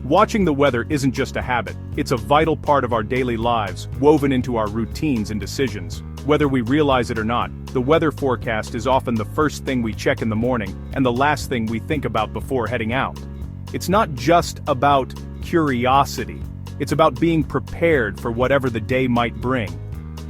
Watching the weather isn't just a habit, it's a vital part of our daily lives, woven into our routines and decisions. Whether we realize it or not, the weather forecast is often the first thing we check in the morning and the last thing we think about before heading out. It's not just about curiosity, it's about being prepared for whatever the day might bring.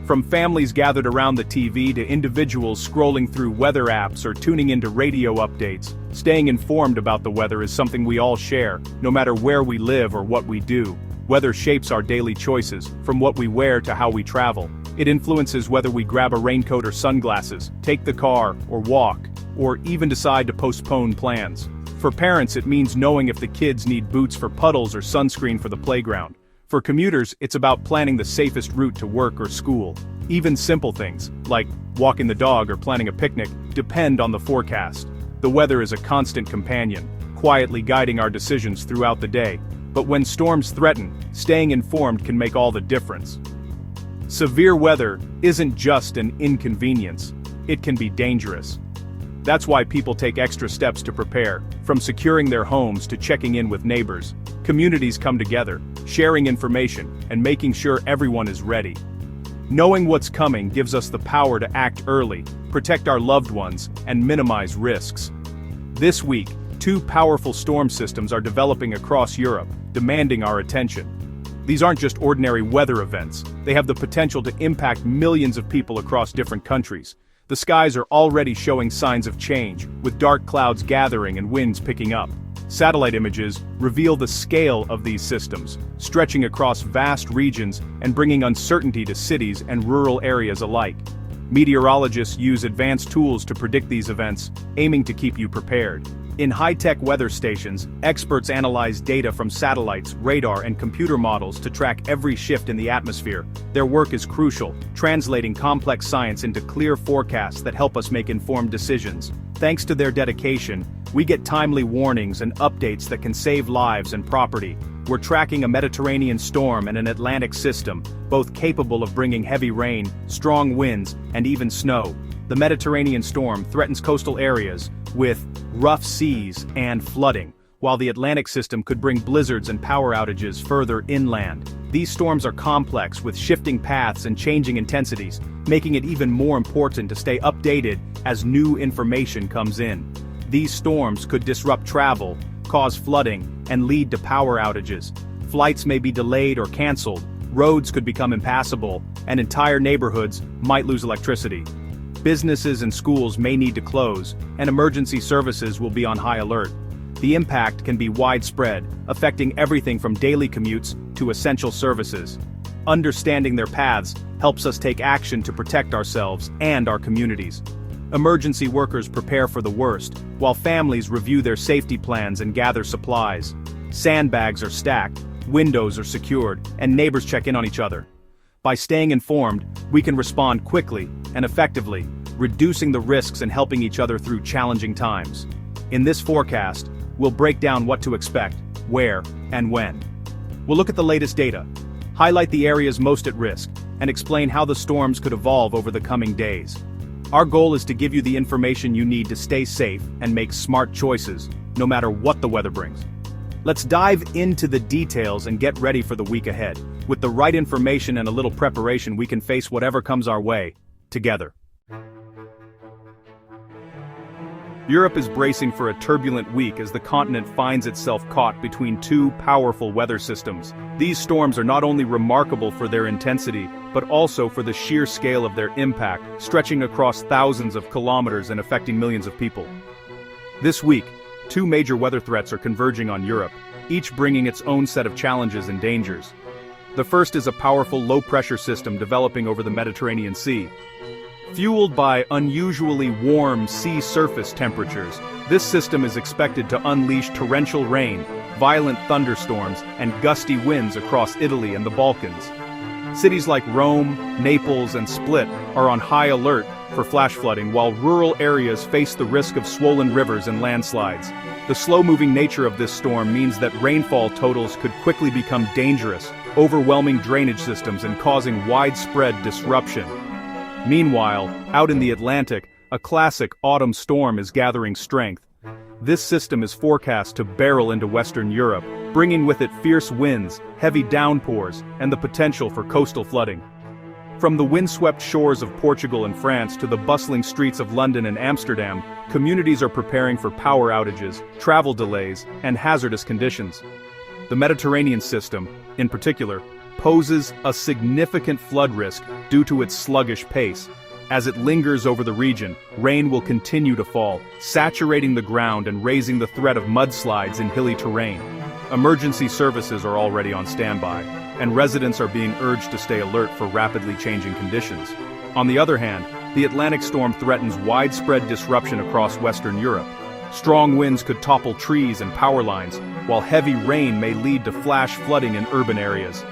From families gathered around the TV to individuals scrolling through weather apps or tuning into radio updates, staying informed about the weather is something we all share, no matter where we live or what we do. Weather shapes our daily choices, from what we wear to how we travel. It influences whether we grab a raincoat or sunglasses, take the car or walk, or even decide to postpone plans. For parents, it means knowing if the kids need boots for puddles or sunscreen for the playground. For commuters, it's about planning the safest route to work or school. Even simple things, like walking the dog or planning a picnic, depend on the forecast. The weather is a constant companion, quietly guiding our decisions throughout the day. But when storms threaten, staying informed can make all the difference. Severe weather isn't just an inconvenience, it can be dangerous. That's why people take extra steps to prepare, from securing their homes to checking in with neighbors. Communities come together, sharing information, and making sure everyone is ready. Knowing what's coming gives us the power to act early, protect our loved ones, and minimize risks. This week, two powerful storm systems are developing across Europe, demanding our attention. These aren't just ordinary weather events, they have the potential to impact millions of people across different countries. The skies are already showing signs of change, with dark clouds gathering and winds picking up. Satellite images reveal the scale of these systems, stretching across vast regions and bringing uncertainty to cities and rural areas alike. Meteorologists use advanced tools to predict these events, aiming to keep you prepared. In high-tech weather stations, experts analyze data from satellites, radar, and computer models to track every shift in the atmosphere. Their work is crucial, translating complex science into clear forecasts that help us make informed decisions. Thanks to their dedication, we get timely warnings and updates that can save lives and property. We're tracking a Mediterranean storm and an Atlantic system, both capable of bringing heavy rain, strong winds, and even snow. The Mediterranean storm threatens coastal areas with rough seas and flooding, while the Atlantic system could bring blizzards and power outages further inland. These storms are complex with shifting paths and changing intensities, making it even more important to stay updated as new information comes in. These storms could disrupt travel, cause flooding, and lead to power outages. Flights may be delayed or canceled, roads could become impassable, and entire neighborhoods might lose electricity. Businesses and schools may need to close, and emergency services will be on high alert. The impact can be widespread, affecting everything from daily commutes to essential services. Understanding their paths helps us take action to protect ourselves and our communities. Emergency workers prepare for the worst, while families review their safety plans and gather supplies. Sandbags are stacked, windows are secured, and neighbors check in on each other. By staying informed, we can respond quickly and effectively, reducing the risks and helping each other through challenging times. In this forecast, we'll break down what to expect, where, and when. We'll look at the latest data, highlight the areas most at risk, and explain how the storms could evolve over the coming days. Our goal is to give you the information you need to stay safe and make smart choices, no matter what the weather brings. Let's dive into the details and get ready for the week ahead. With the right information and a little preparation, we can face whatever comes our way, together. Europe is bracing for a turbulent week as the continent finds itself caught between two powerful weather systems. These storms are not only remarkable for their intensity, but also for the sheer scale of their impact, stretching across thousands of kilometers and affecting millions of people. This week, two major weather threats are converging on Europe, each bringing its own set of challenges and dangers. The first is a powerful low-pressure system developing over the Mediterranean Sea. Fueled by unusually warm sea surface temperatures, this system is expected to unleash torrential rain, violent thunderstorms, and gusty winds across Italy and the Balkans. Cities like Rome, Naples, and Split are on high alert for flash flooding, while rural areas face the risk of swollen rivers and landslides. The slow-moving nature of this storm means that rainfall totals could quickly become dangerous, overwhelming drainage systems and causing widespread disruption. Meanwhile, out in the Atlantic, a classic autumn storm is gathering strength. This system is forecast to barrel into Western Europe, bringing with it fierce winds, heavy downpours, and the potential for coastal flooding. From the windswept shores of Portugal and France to the bustling streets of London and Amsterdam, communities are preparing for power outages, travel delays, and hazardous conditions. The Mediterranean system, in particular, poses a significant flood risk due to its sluggish pace. As it lingers over the region, rain will continue to fall, saturating the ground and raising the threat of mudslides in hilly terrain. Emergency services are already on standby, and residents are being urged to stay alert for rapidly changing conditions. On the other hand, the Atlantic storm threatens widespread disruption across Western Europe. Strong winds could topple trees and power lines, while heavy rain may lead to flash flooding in urban areas.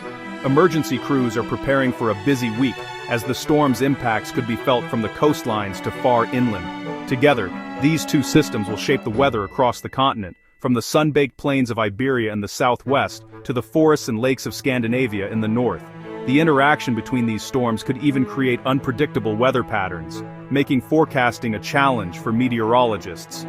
Emergency crews are preparing for a busy week, as the storm's impacts could be felt from the coastlines to far inland. Together, these two systems will shape the weather across the continent, from the sun-baked plains of Iberia in the southwest to the forests and lakes of Scandinavia in the north. The interaction between these storms could even create unpredictable weather patterns, making forecasting a challenge for meteorologists.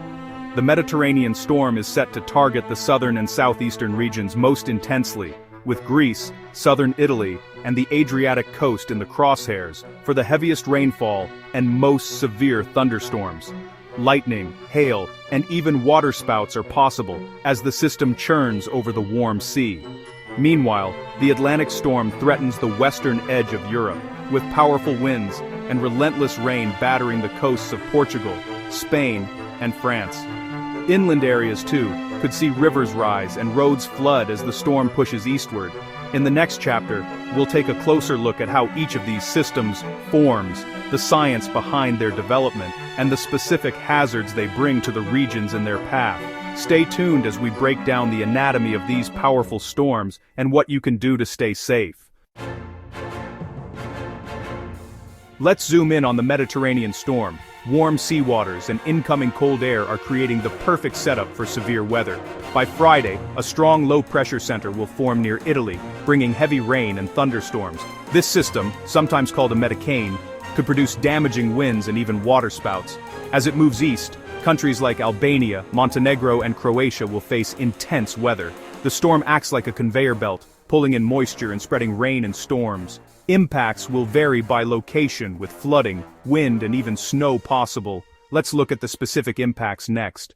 The Mediterranean storm is set to target the southern and southeastern regions most intensely, with Greece, southern Italy, and the Adriatic coast in the crosshairs for the heaviest rainfall and most severe thunderstorms. Lightning, hail, and even waterspouts are possible as the system churns over the warm sea. Meanwhile, the Atlantic storm threatens the western edge of Europe, with powerful winds and relentless rain battering the coasts of Portugal, Spain, and France. Inland areas, too, could see rivers rise and roads flood as the storm pushes eastward. In the next chapter, we'll take a closer look at how each of these systems forms, the science behind their development, and the specific hazards they bring to the regions in their path. Stay tuned as we break down the anatomy of these powerful storms and what you can do to stay safe. Let's zoom in on the Mediterranean storm. Warm seawaters and incoming cold air are creating the perfect setup for severe weather. By Friday, a strong low-pressure center will form near Italy, bringing heavy rain and thunderstorms. This system, sometimes called a metacane, could produce damaging winds and even waterspouts. As it moves east, countries like Albania, Montenegro, and Croatia will face intense weather. The storm acts like a conveyor belt, pulling in moisture and spreading rain and storms. Impacts will vary by location, with flooding, wind, and even snow possible. Let's look at the specific impacts next.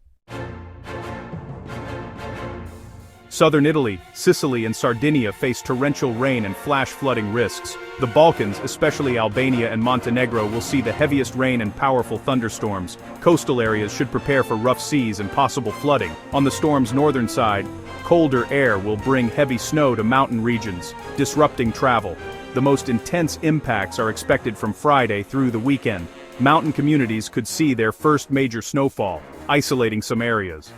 Southern Italy, Sicily, and Sardinia face torrential rain and flash flooding risks. The Balkans, especially Albania and Montenegro, will see the heaviest rain and powerful thunderstorms. Coastal areas should prepare for rough seas and possible flooding. On the storm's northern side, colder air will bring heavy snow to mountain regions, disrupting travel. The most intense impacts are expected from Friday through the weekend. Mountain communities could see their first major snowfall, isolating some areas.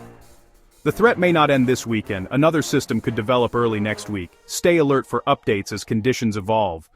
The threat may not end this weekend. Another system could develop early next week. Stay alert for updates as conditions evolve.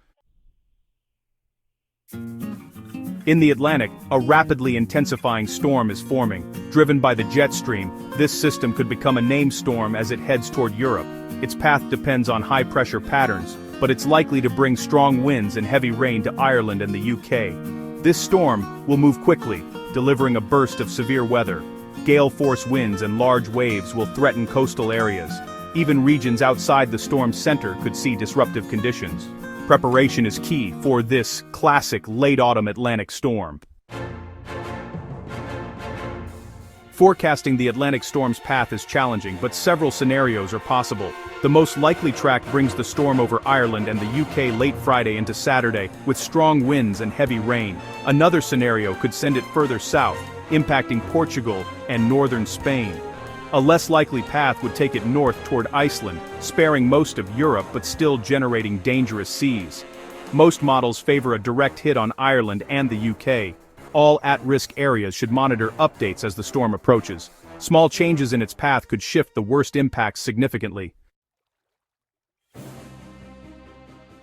In the Atlantic, a rapidly intensifying storm is forming. Driven by the jet stream, this system could become a named storm as it heads toward Europe. Its path depends on high-pressure patterns, but it's likely to bring strong winds and heavy rain to Ireland and the UK. This storm will move quickly, delivering a burst of severe weather. Gale-force winds and large waves will threaten coastal areas. Even regions outside the storm's center could see disruptive conditions. Preparation is key for this classic late-autumn Atlantic storm. Forecasting the Atlantic storm's path is challenging, but several scenarios are possible. The most likely track brings the storm over Ireland and the UK late Friday into Saturday, with strong winds and heavy rain. Another scenario could send it further south, impacting Portugal and northern Spain. A less likely path would take it north toward Iceland, sparing most of Europe but still generating dangerous seas. Most models favor a direct hit on Ireland and the UK. All at-risk areas should monitor updates as the storm approaches. Small changes in its path could shift the worst impacts significantly.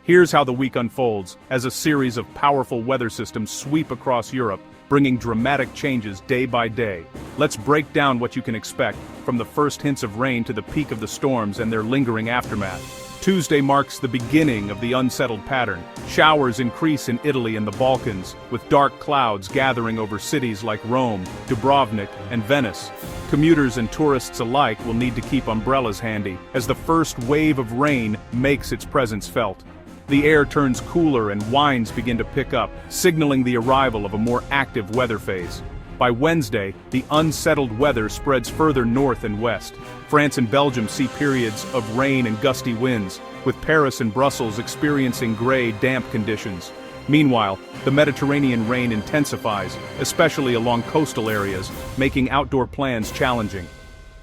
Here's how the week unfolds, as a series of powerful weather systems sweep across Europe, bringing dramatic changes day by day. Let's break down what you can expect, from the first hints of rain to the peak of the storms and their lingering aftermath. Tuesday marks the beginning of the unsettled pattern. Showers increase in Italy and the Balkans, with dark clouds gathering over cities like Rome, Dubrovnik, and Venice. Commuters and tourists alike will need to keep umbrellas handy, as the first wave of rain makes its presence felt. The air turns cooler and winds begin to pick up, signaling the arrival of a more active weather phase. By Wednesday, the unsettled weather spreads further north and west. France and Belgium see periods of rain and gusty winds, with Paris and Brussels experiencing gray, damp conditions. Meanwhile, the Mediterranean rain intensifies, especially along coastal areas, making outdoor plans challenging.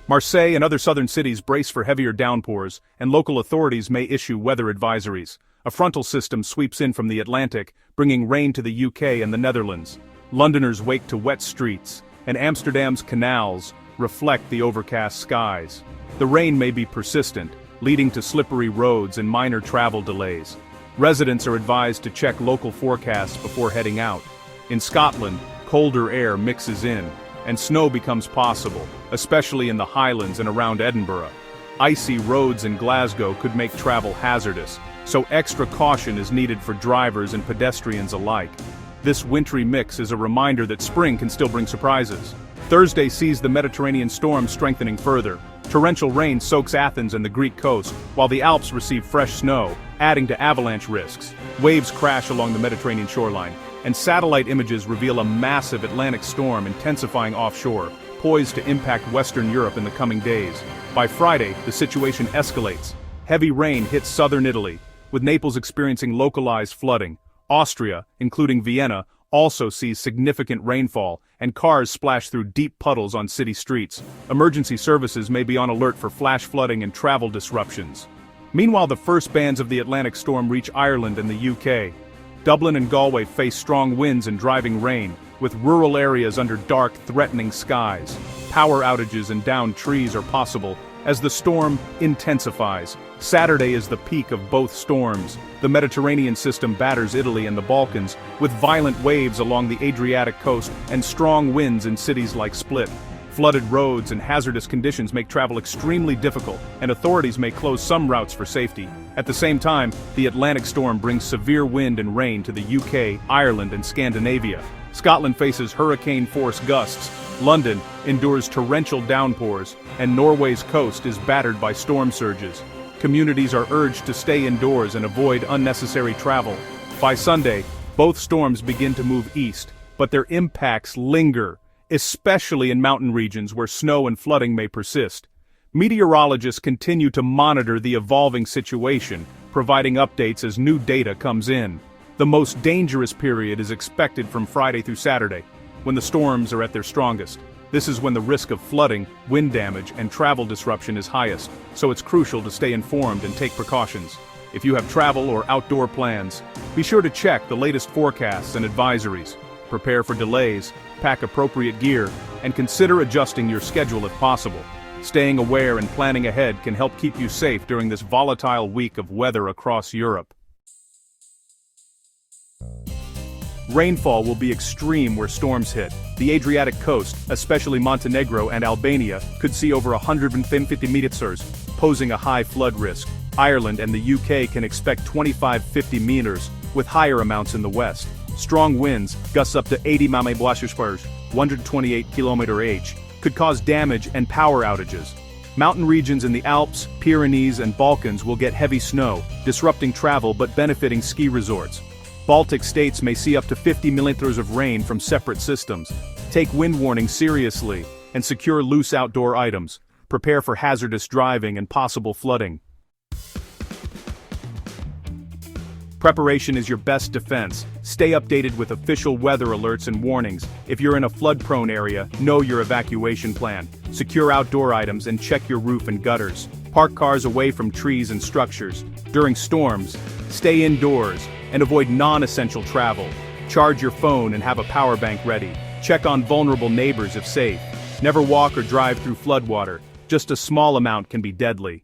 Marseille and other southern cities brace for heavier downpours, and local authorities may issue weather advisories. A frontal system sweeps in from the Atlantic, bringing rain to the UK and the Netherlands. Londoners wake to wet streets, and Amsterdam's canals reflect the overcast skies. The rain may be persistent, leading to slippery roads and minor travel delays. Residents are advised to check local forecasts before heading out. In Scotland, colder air mixes in, and snow becomes possible, especially in the Highlands and around Edinburgh. Icy roads in Glasgow could make travel hazardous, so extra caution is needed for drivers and pedestrians alike. This wintry mix is a reminder that spring can still bring surprises. Thursday sees the Mediterranean storm strengthening further. Torrential rain soaks Athens and the Greek coast, while the Alps receive fresh snow, adding to avalanche risks. Waves crash along the Mediterranean shoreline, and satellite images reveal a massive Atlantic storm intensifying offshore, poised to impact Western Europe in the coming days. By Friday, the situation escalates. Heavy rain hits southern Italy, with Naples experiencing localized flooding. Austria, including Vienna, also sees significant rainfall, and cars splash through deep puddles on city streets. Emergency services may be on alert for flash flooding and travel disruptions. Meanwhile, the first bands of the Atlantic storm reach Ireland and the UK. Dublin and Galway face strong winds and driving rain, with rural areas under dark, threatening skies. Power outages and downed trees are possible as the storm intensifies. Saturday is the peak of both storms. The Mediterranean system batters Italy and the Balkans, with violent waves along the Adriatic coast and strong winds in cities like Split. Flooded roads and hazardous conditions make travel extremely difficult, and authorities may close some routes for safety. At the same time, the Atlantic storm brings severe wind and rain to the UK, Ireland, and Scandinavia. Scotland faces hurricane-force gusts. London endures torrential downpours, and Norway's coast is battered by storm surges. Communities are urged to stay indoors and avoid unnecessary travel. By Sunday, both storms begin to move east, but their impacts linger, especially in mountain regions where snow and flooding may persist. Meteorologists continue to monitor the evolving situation, providing updates as new data comes in. The most dangerous period is expected from Friday through Saturday, when the storms are at their strongest. This is when the risk of flooding, wind damage, and travel disruption is highest, so it's crucial to stay informed and take precautions. If you have travel or outdoor plans, be sure to check the latest forecasts and advisories. Prepare for delays, pack appropriate gear, and consider adjusting your schedule if possible. Staying aware and planning ahead can help keep you safe during this volatile week of weather across Europe. Rainfall will be extreme where storms hit. The Adriatic coast, especially Montenegro and Albania, could see over 150 meters, posing a high flood risk. Ireland and the UK can expect 25-50 meters, with higher amounts in the west. Strong winds, gusts up to 80 mph, 128 km/h, could cause damage and power outages. Mountain regions in the Alps, Pyrenees, and Balkans will get heavy snow, disrupting travel but benefiting ski resorts. Baltic states may see up to 50 millimeters of rain from separate systems. Take wind warnings seriously and secure loose outdoor items. Prepare for hazardous driving and possible flooding. Preparation is your best defense. Stay updated with official weather alerts and warnings. If you're in a flood-prone area, know your evacuation plan. Secure outdoor items and check your roof and gutters. Park cars away from trees and structures. During storms, stay indoors and avoid non-essential travel. Charge your phone and have a power bank ready. Check on vulnerable neighbors if safe. Never walk or drive through floodwater. Just a small amount can be deadly.